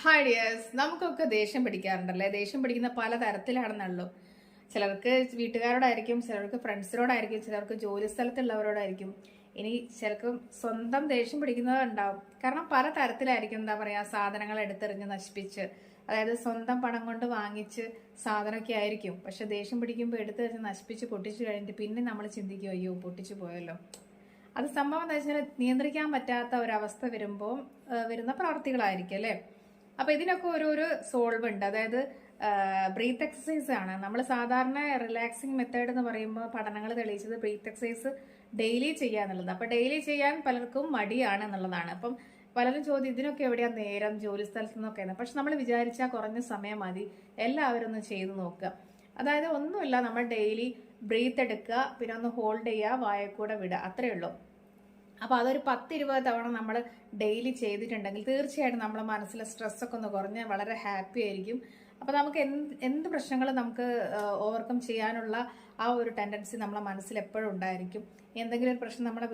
Hi dears, നമുക്കൊക്കെ ദേഷ്യം പിടിക്കാറുണ്ടല്ലേ? ദേഷ്യം പിടിക്കുന്ന പല തരത്തിലാണെന്നുള്ളൂ. ചിലർക്ക് വീട്ടുകാരോടായിരിക്കും, ചിലർക്ക് ഫ്രണ്ട്സിനോടായിരിക്കും, ചിലർക്ക് ജോലി സ്ഥലത്തുള്ളവരോടായിരിക്കും. ഇനി ചിലർക്ക് സ്വന്തം ദേഷ്യം പിടിക്കുന്നതുണ്ടാവും. കാരണം പല തരത്തിലായിരിക്കും. എന്താ പറയാ, സാധനങ്ങൾ എടുത്തെറിഞ്ഞ് നശിപ്പിച്ച്, അതായത് സ്വന്തം പണം കൊണ്ട് വാങ്ങിച്ച് സാധനമൊക്കെ ആയിരിക്കും. പക്ഷെ ദേഷ്യം പിടിക്കുമ്പോൾ എടുത്തെറിഞ്ഞ് നശിപ്പിച്ച് പൊട്ടിച്ചു കഴിഞ്ഞിട്ട് പിന്നെ നമ്മൾ ചിന്തിക്കും, അയ്യോ പൊട്ടിച്ചു പോയല്ലോ. അത് സംഭവം എന്താ വെച്ചാൽ നിയന്ത്രിക്കാൻ പറ്റാത്ത ഒരവസ്ഥ വരുമ്പോൾ വരുന്ന പ്രവർത്തികളായിരിക്കും അല്ലേ. അപ്പൊ ഇതിനൊക്കെ ഓരോരോ സോൾവ് ഉണ്ട്. അതായത് ബ്രീത്ത് എക്സസൈസ് ആണ്. നമ്മൾ സാധാരണ റിലാക്സിങ് മെത്തേഡ് എന്ന് പറയുമ്പോൾ പഠനങ്ങൾ തെളിയിച്ചത് ബ്രീത്ത് എക്സസൈസ് ഡെയിലി ചെയ്യാന്നുള്ളത്. അപ്പൊ ഡെയിലി ചെയ്യാൻ പലർക്കും മടിയാണ് എന്നുള്ളതാണ്. അപ്പം പലരും ചോദ്യം, ഇതിനൊക്കെ എവിടെയാ നേരം, ജോലി സ്ഥലത്ത് നിന്നൊക്കെയാണ്. പക്ഷെ നമ്മൾ വിചാരിച്ചാൽ കുറഞ്ഞ സമയം മതി. എല്ലാവരും ഒന്ന് ചെയ്തു നോക്കുക. അതായത് ഒന്നുമില്ല, നമ്മൾ ഡെയിലി ബ്രീത്ത് എടുക്കുക, പിന്നെ ഒന്ന് ഹോൾഡ് ചെയ്യുക, വായക്കൂടെ വിടുക, അത്രയേ ഉള്ളൂ. അപ്പൊ അതൊരു 10-20 തവണ നമ്മൾ ഡെയിലി ചെയ്തിട്ടുണ്ടെങ്കിൽ തീർച്ചയായിട്ടും നമ്മുടെ മനസ്സിലെ സ്ട്രെസ്സൊക്കെ ഒന്ന് കുറഞ്ഞ് വളരെ ഹാപ്പി ആയിരിക്കും. അപ്പൊ നമുക്ക് എന്ത് പ്രശ്നങ്ങളും നമുക്ക് ഓവർകം ചെയ്യാനുള്ള ആ ഒരു ടെൻഡൻസി നമ്മളെ മനസ്സിൽ എപ്പോഴും ഉണ്ടായിരിക്കും. എന്തെങ്കിലും ഒരു പ്രശ്നം നമ്മുടെ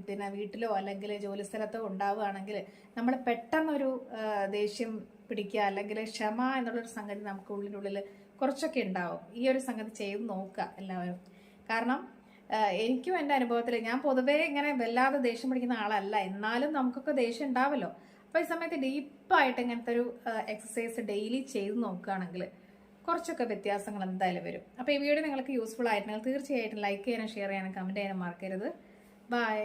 പിന്നെ വീട്ടിലോ അല്ലെങ്കിൽ ജോലി സ്ഥലത്തോ ഉണ്ടാവുകയാണെങ്കിൽ നമ്മൾ പെട്ടെന്നൊരു ദേഷ്യം പിടിക്കുക, അല്ലെങ്കിൽ ക്ഷമ എന്നുള്ളൊരു സംഗതി നമുക്ക് ഉള്ളിനുള്ളിൽ കുറച്ചൊക്കെ ഉണ്ടാവും. ഈ ഒരു സംഗതി ചെയ്ത് നോക്കുക എല്ലാവരും. കാരണം എനിക്കും എൻ്റെ അനുഭവത്തിൽ, ഞാൻ പൊതുവേ ഇങ്ങനെ വല്ലാതെ ദേഷ്യം പിടിക്കുന്ന ആളല്ല, എന്നാലും നമുക്കൊക്കെ ദേഷ്യം ഉണ്ടാവല്ലോ. അപ്പൊ ഈ സമയത്ത് ഡീപ്പായിട്ട് ഇങ്ങനത്തെ ഒരു എക്സസൈസ് ഡെയിലി ചെയ്ത് നോക്കുകയാണെങ്കിൽ കുറച്ചൊക്കെ വ്യത്യാസങ്ങൾ എന്തായാലും വരും. അപ്പൊ ഈ വീഡിയോ നിങ്ങൾക്ക് യൂസ്ഫുൾ ആയിട്ടുണ്ടെങ്കിൽ തീർച്ചയായിട്ടും ലൈക്ക് ചെയ്യാനും ഷെയർ ചെയ്യാനും കമന്റ് ചെയ്യാനും മറക്കരുത്. ബൈ.